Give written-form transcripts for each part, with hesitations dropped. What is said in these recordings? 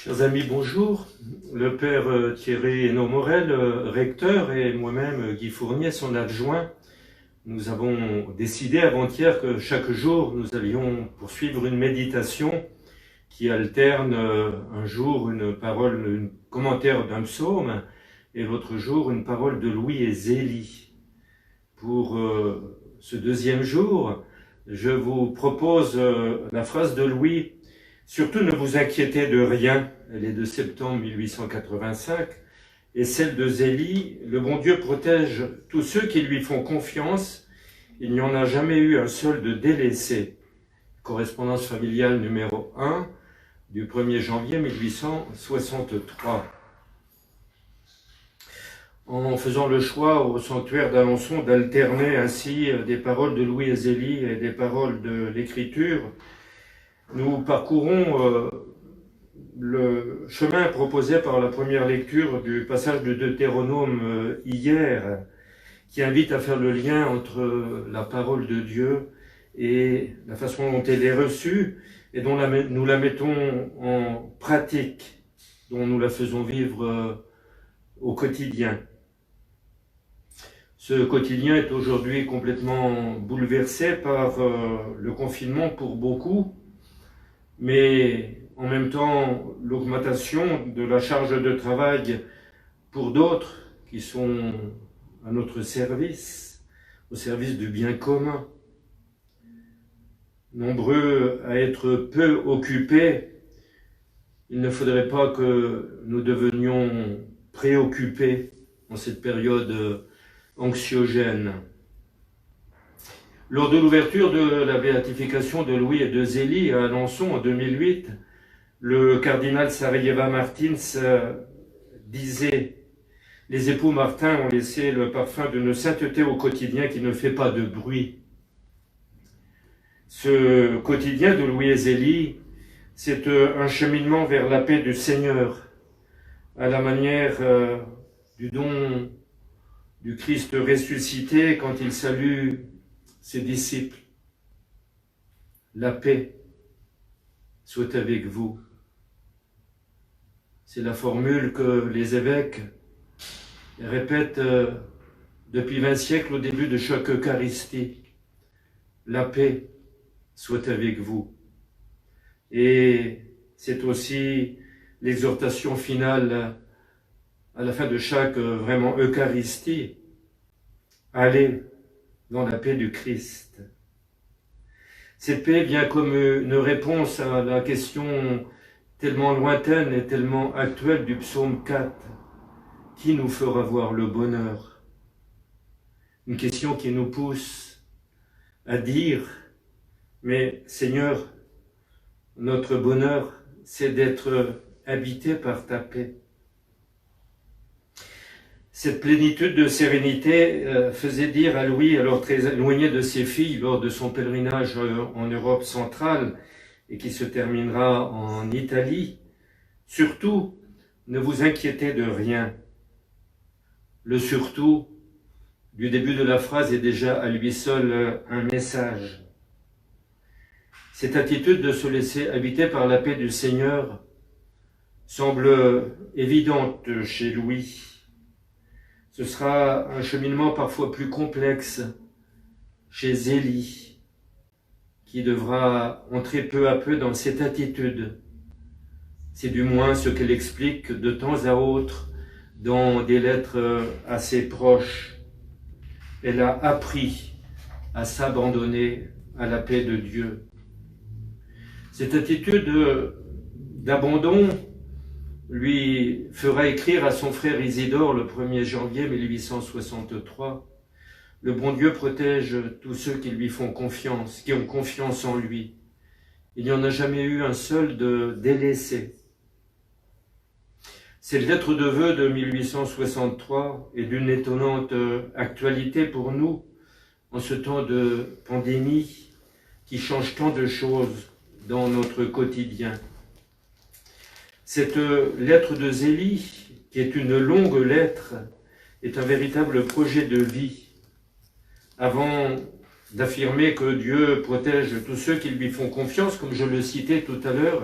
Chers amis, bonjour. Le père Thierry Hénaud Morel, recteur, et moi-même, Guy Fournier, son adjoint, nous avons décidé avant-hier que chaque jour, nous allions poursuivre une méditation qui alterne un jour une parole, un commentaire d'un psaume, et l'autre jour une parole de Louis et Zélie. Pour ce deuxième jour, je vous propose la phrase de Louis. Surtout ne vous inquiétez de rien, elle est de septembre 1885, et celle de Zélie, le bon Dieu protège tous ceux qui lui font confiance, il n'y en a jamais eu un seul de délaissé. Correspondance familiale numéro 1 du 1er janvier 1863. En faisant le choix au sanctuaire d'Alençon d'alterner ainsi des paroles de Louis et Zélie et des paroles de l'Écriture, nous parcourons le chemin proposé par la première lecture du passage de Deutéronome hier, qui invite à faire le lien entre la parole de Dieu et la façon dont elle est reçue et dont nous la mettons en pratique, dont nous la faisons vivre au quotidien. Ce quotidien est aujourd'hui complètement bouleversé par le confinement pour beaucoup, mais en même temps l'augmentation de la charge de travail pour d'autres qui sont à notre service, au service du bien commun. Nombreux à être peu occupés, il ne faudrait pas que nous devenions préoccupés en cette période anxiogène. Lors de l'ouverture de la béatification de Louis et de Zélie à Alençon en 2008, le cardinal Sarieva Martins disait « Les époux Martin ont laissé le parfum d'une sainteté au quotidien qui ne fait pas de bruit. » Ce quotidien de Louis et Zélie, c'est un cheminement vers la paix du Seigneur, à la manière du don du Christ ressuscité quand il salue ses disciples. La paix soit avec vous. C'est la formule que les évêques répètent depuis 20 siècles au début de chaque Eucharistie. La paix soit avec vous. Et c'est aussi l'exhortation finale à la fin de chaque vraiment Eucharistie. Allez dans la paix du Christ. Cette paix vient comme une réponse à la question tellement lointaine et tellement actuelle du psaume 4. Qui nous fera voir le bonheur? Une question qui nous pousse à dire, mais Seigneur, notre bonheur, c'est d'être habité par ta paix. Cette plénitude de sérénité faisait dire à Louis, alors très éloigné de ses filles lors de son pèlerinage en Europe centrale et qui se terminera en Italie, surtout, ne vous inquiétez de rien. Le surtout du début de la phrase est déjà à lui seul un message. Cette attitude de se laisser habiter par la paix du Seigneur semble évidente chez Louis. Ce sera un cheminement parfois plus complexe chez Zélie, qui devra entrer peu à peu dans cette attitude. C'est du moins ce qu'elle explique de temps à autre dans des lettres assez proches. Elle a appris à s'abandonner à la paix de Dieu. Cette attitude d'abandon lui fera écrire à son frère Isidore le 1er janvier 1863 « Le bon Dieu protège tous ceux qui lui font confiance, qui ont confiance en lui. Il n'y en a jamais eu un seul de délaissé. » Cette lettre de vœux de 1863 est d'une étonnante actualité pour nous en ce temps de pandémie qui change tant de choses dans notre quotidien. Cette lettre de Zélie, qui est une longue lettre, est un véritable projet de vie. Avant d'affirmer que Dieu protège tous ceux qui lui font confiance, comme je le citais tout à l'heure,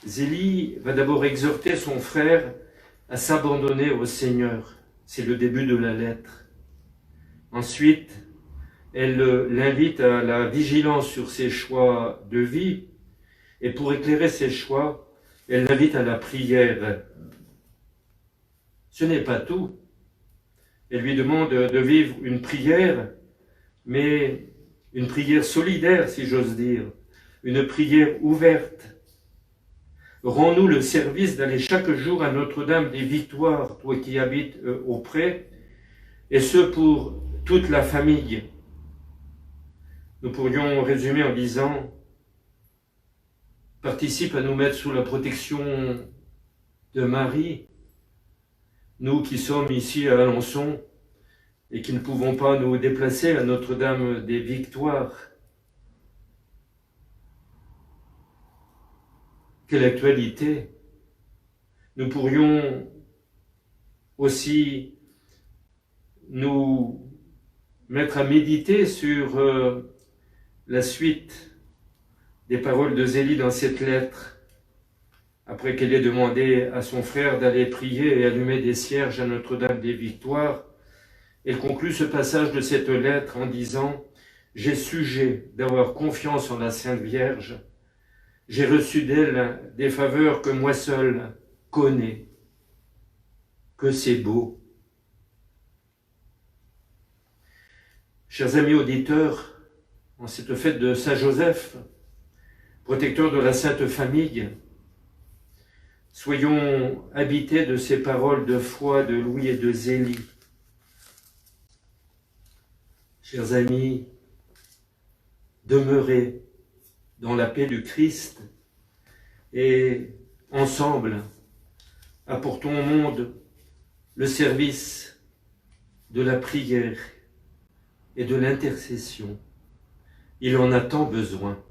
Zélie va d'abord exhorter son frère à s'abandonner au Seigneur. C'est le début de la lettre. Ensuite, elle l'invite à la vigilance sur ses choix de vie. Et pour éclairer ses choix, elle l'invite à la prière. Ce n'est pas tout. Elle lui demande de vivre une prière, mais une prière solidaire, si j'ose dire, une prière ouverte. Rends-nous le service d'aller chaque jour à Notre-Dame des Victoires, toi qui habites auprès, et ce pour toute la famille. Nous pourrions résumer en disant, participe à nous mettre sous la protection de Marie, nous qui sommes ici à Alençon et qui ne pouvons pas nous déplacer à Notre-Dame des Victoires. Quelle actualité! Nous pourrions aussi nous mettre à méditer sur la suite des paroles de Zélie dans cette lettre, après qu'elle ait demandé à son frère d'aller prier et allumer des cierges à Notre-Dame des Victoires. Elle conclut ce passage de cette lettre en disant « J'ai sujet d'avoir confiance en la Sainte Vierge. J'ai reçu d'elle des faveurs que moi seul connais. Que c'est beau. » Chers amis auditeurs, en cette fête de Saint-Joseph, protecteur de la Sainte Famille, soyons habités de ces paroles de foi de Louis et de Zélie. Chers amis, demeurez dans la paix du Christ et ensemble, apportons au monde le service de la prière et de l'intercession. Il en a tant besoin.